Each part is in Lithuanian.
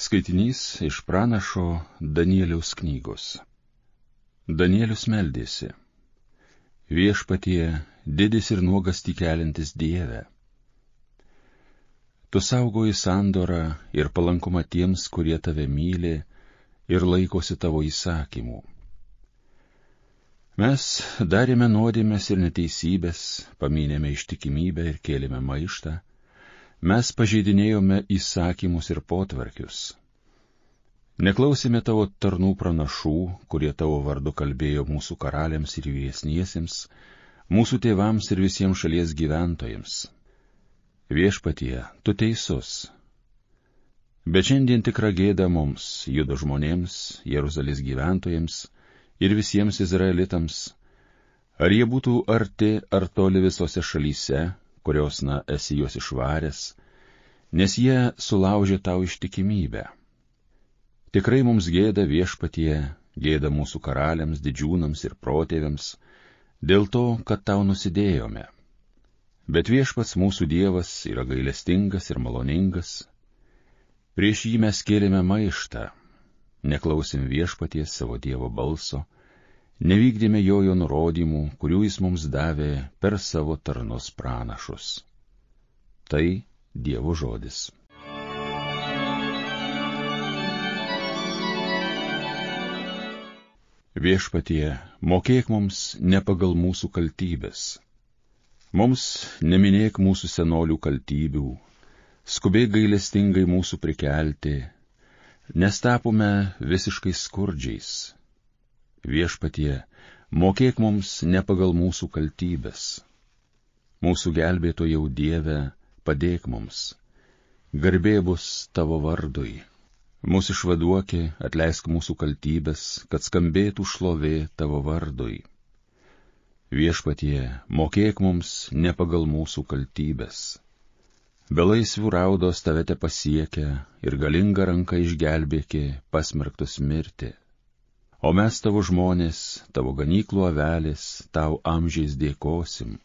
Skaitinys iš pranašo Danieliaus knygos. Danielius meldėsi: Viešpatie, didis ir nuogastį keliantis Dieve, tu saugoji sandorą ir palankumą tiems, kurie tave myli ir laikosi tavo įsakymų. Mes darėme nuodėmes ir neteisybės, pamynėme ištikimybę ir kėlėme maištą. Mes pažeidinėjome įsakymus ir potvarkius. Neklausėme tavo tarnų pranašų, kurie tavo vardu kalbėjo mūsų karaliams ir vyresniesiems, mūsų tėvams ir visiems šalies gyventojams. Viešpatie, tu teisus. Bet šiandien tikra gėda mums, Judo žmonėms, Jeruzalės gyventojams ir visiems izraelitams, ar jie būtų arti ar toli visose šalyse, kurios esi juos išvaręs, nes jie sulaužė tau ištikimybę. Tikrai mums gėda, Viešpatie, gėda mūsų karaliams, didžiūnams ir protėviams, dėl to, kad tau nusidėjome. Bet Viešpats mūsų Dievas yra gailestingas ir maloningas. Prieš jį mes kėlėme maištą, neklausėm Viešpaties savo Dievo balso, nevykdėme jo nurodymų, kurių jis mums davė per savo tarnus pranašus. Tai Dievo žodis. Viešpatie, mokėk mums ne pagal mūsų kaltybės. Mums neminėk mūsų senolių kaltybių, skubėk gailestingai mūsų prikelti, nes tapome visiškai skurdžiais. Viešpatie, mokėk mums ne pagal mūsų kaltybės. Mūsų gelbėtojau Dieve, padėk mums. Garbė bus tavo vardui. Mūsų išvaduoki, atleisk mūsų kaltybės, kad skambėtų šlovė tavo vardui. Viešpatie, mokėk mums ne pagal mūsų kaltybės. Belaisvių raudos tave te pasiekia ir galinga ranka išgelbėki pasmerktus mirti. O mes tavo žmonės, tavo ganyklų avelės, tau amžiais dėkosim,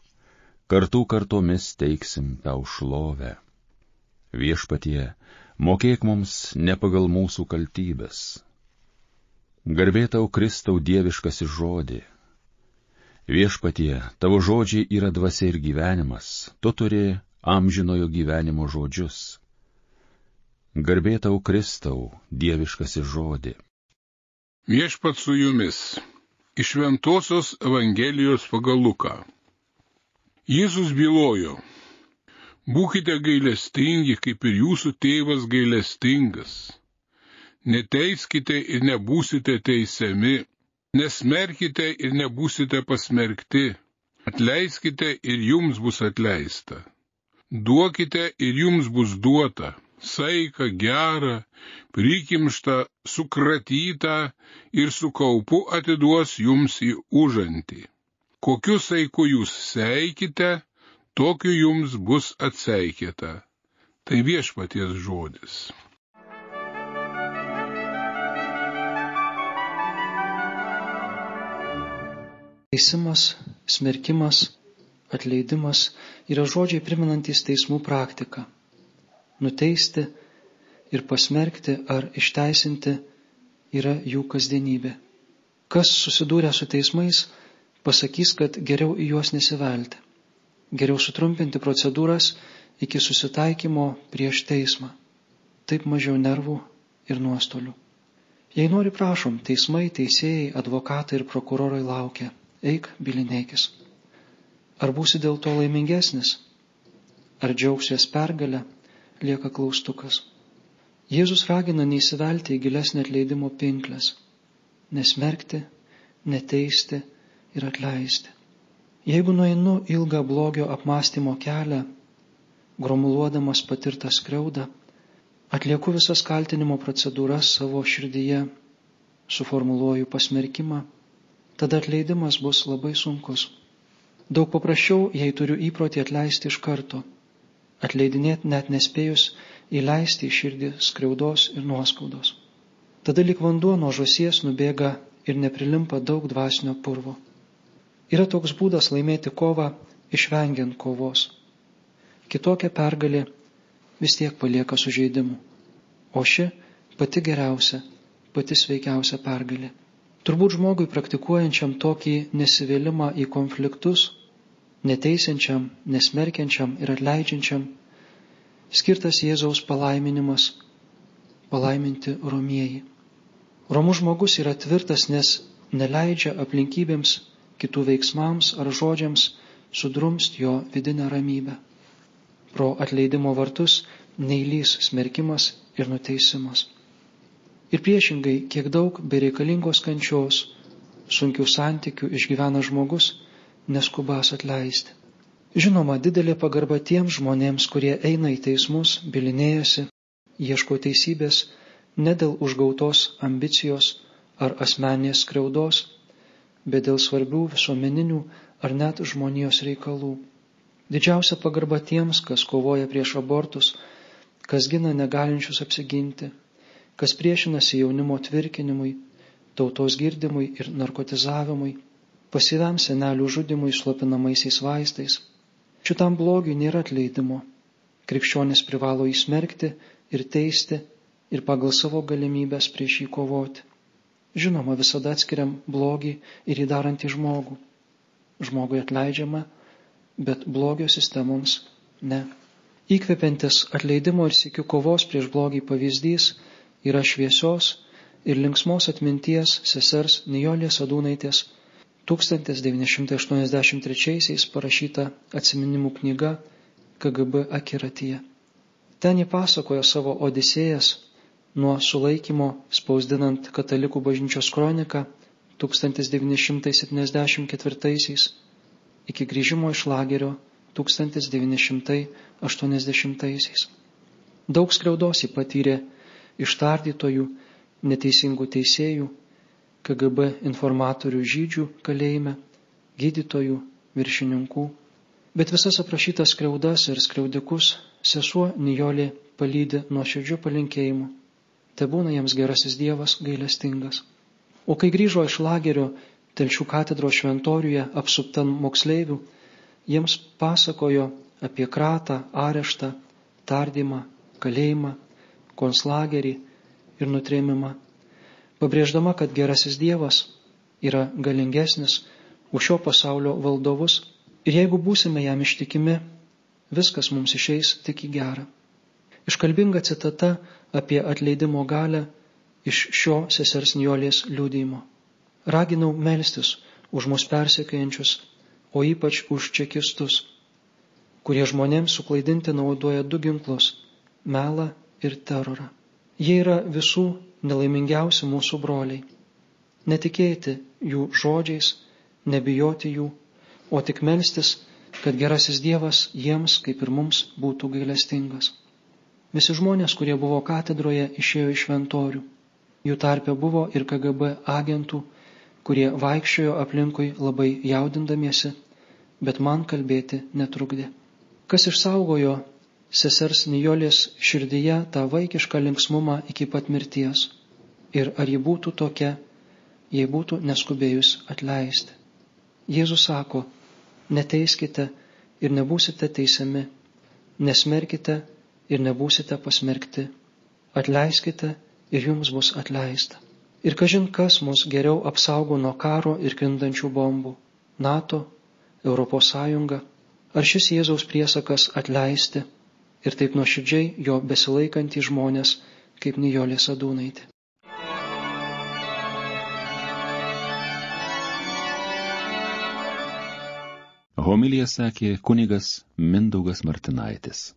kartų kartomis teiksim tau šlovę. Viešpatie, mokėk mums ne pagal mūsų kaltybės. Garbė tau Kristau dieviškasis žodį. Viešpatie, tavo žodžiai yra dvasia ir gyvenimas, tu turi amžinojo gyvenimo žodžius. Garbė tau Kristau dieviškasis žodį. Viešpat su jumis. Iš Šventosios Evangelijos pagal Luką. Jėzus bylojo: būkite gailestingi, kaip ir jūsų tėvas gailestingas. Neteiskite ir nebūsite teisiami, nesmerkite ir nebūsite pasmerkti, atleiskite ir jums bus atleista. Duokite ir jums bus duota, saika, gera, prikimšta, sukratyta ir su kaupu atiduos jums į užantį. Kokiu saiku jūs seikite, tokiu jums bus atseikėta. Tai Viešpaties žodis. Teisimas, smerkimas, atleidimas yra žodžiai primenantys teismų praktiką. Nuteisti ir pasmerkti ar išteisinti yra jų kasdienybė. Kas susidūrė su teismais, pasakys, kad geriau į juos nesivelti. Geriau sutrumpinti procedūras iki susitaikymo prieš teismą. Taip mažiau nervų ir nuostolių. Jei nori, prašom, teismai, teisėjai, advokatai ir prokurorai laukia. Eik, bylinėkis. Ar būsi dėl to laimingesnis? Ar džiaugsies pergalę? Lieka klaustukas. Jėzus ragina neįsivelti į gilesnį atleidimo pinkles. Nesmerkti, neteisti ir atleisti. Jeigu nueinu ilgą blogio apmąstymo kelią, gromuluodamas patirtą skriaudą, atlieku visas kaltinimo procedūras savo širdyje, suformuluoju pasmerkimą, tada atleidimas bus labai sunkus. Daug paprasčiau, jei turiu įprotį atleisti iš karto, atleidinėti net nespėjus įleisti į širdį skriaudos ir nuoskaudos. Tada lyg vanduo nuo žąsies nubėga ir neprilimpa daug dvasinio purvo. Yra toks būdas laimėti kovą, išvengiant kovos. Kitokia pergalė vis tiek palieka sužeidimų, o ši pati geriausia, pati sveikiausia pergalė. Turbūt žmogui praktikuojančiam tokį nesivėlimą į konfliktus, neteisiančiam, nesmerkiančiam ir atleidžiančiam, skirtas Jėzaus palaiminimas – palaiminti romieji. Romus žmogus yra tvirtas, nes neleidžia aplinkybėms, kitų veiksmams ar žodžiams sudrumsti jo vidinę ramybę. Pro atleidimo vartus neįlys smerkimas ir nuteisimas. Ir priešingai, kiek daug bereikalingos kančios, sunkių santykių išgyvena žmogus, neskubas atleisti. Žinoma, didelė pagarba tiems žmonėms, kurie eina į teismus, bylinėjasi, ieško teisybės ne dėl užgautos ambicijos ar asmeninės skriaudos, bet dėl svarbių visuomeninių ar net žmonijos reikalų. Didžiausia pagarba tiems, kas kovoja prieš abortus, kas gina negalinčius apsiginti, kas priešinasi jaunimo tvirkinimui, tautos girdimui ir narkotizavimui, pasyviam senelių žudimui slopinamaisiais vaistais. Šitam blogiui nėra atleidimo. Krikščionis privalo įsmerkti ir teisti ir pagal savo galimybės prieš jį kovoti. Žinoma, visada atskiriam blogį ir įdarantį žmogų. Žmogui atleidžiama, bet blogio sistemoms ne. Įkvepiantis atleidimo ir sykių kovos prieš blogį pavyzdys yra šviesios ir linksmos atminties sesers Nijolės Sadūnaitės 1983 parašyta atsiminimų knyga KGB akiratyje. Ten ji pasakoja savo odisėjas nuo sulaikymo spausdinant Katalikų bažnyčios kroniką 1974 iki grįžimo iš lagerio 1980. Daug skriaudos ji patyrė iš tardytojų, neteisingų teisėjų, KGB informatorių žydžių kalėjime, gydytojų, viršininkų. Bet visas aprašytas skriaudas ir skriaudikus sesuo Nijolė palydi nuoširdžiu palinkėjimu. Tebūna jiems gerasis Dievas gailestingas. O kai grįžo iš lagerio Telšių katedros šventoriuje apsuptan moksleivių, jiems pasakojo apie kratą, areštą, tardymą, kalėjimą, konclagerį ir nutrėmimą, pabrėždama, kad gerasis Dievas yra galingesnis už šio pasaulio valdovus ir jeigu būsime jam ištikimi, viskas mums išeis tik į gerą. Iškalbinga citata apie atleidimo galią iš šio sesers Nijolės liudijimo. Raginau melstis už mus persekiojančius, o ypač už čekistus, kurie žmonėms suklaidinti naudoja du ginklus – melą ir terorą. Jie yra visų nelaimingiausi mūsų broliai. Netikėti jų žodžiais, nebijoti jų, o tik melstis, kad gerasis Dievas jiems, kaip ir mums, būtų gailestingas. Visi žmonės, kurie buvo katedroje, išėjo iš šventorių. Jų tarpe buvo ir KGB agentų, kurie vaikščiojo aplinkui labai jaudindamiesi, bet man kalbėti netrukdė. Kas išsaugojo sesers Nijolės širdyje tą vaikišką linksmumą iki pat mirties? Ir ar ji būtų tokia, jei būtų neskubėjus atleisti? Jėzus sako, neteiskite ir nebūsite teisiami, nesmerkite ir nebūsite pasmerkti, atleiskite ir jums bus atleista. Ir kažin kas mus geriau apsaugo nuo karo ir krintančių bombų – NATO, Europos Sąjunga, ar šis Jėzaus priesakas atleisti ir taip nuoširdžiai jo besilaikantys žmonės kaip Nijolė Sadūnaitė. Homiliją sakė kunigas Mindaugas Martinaitis.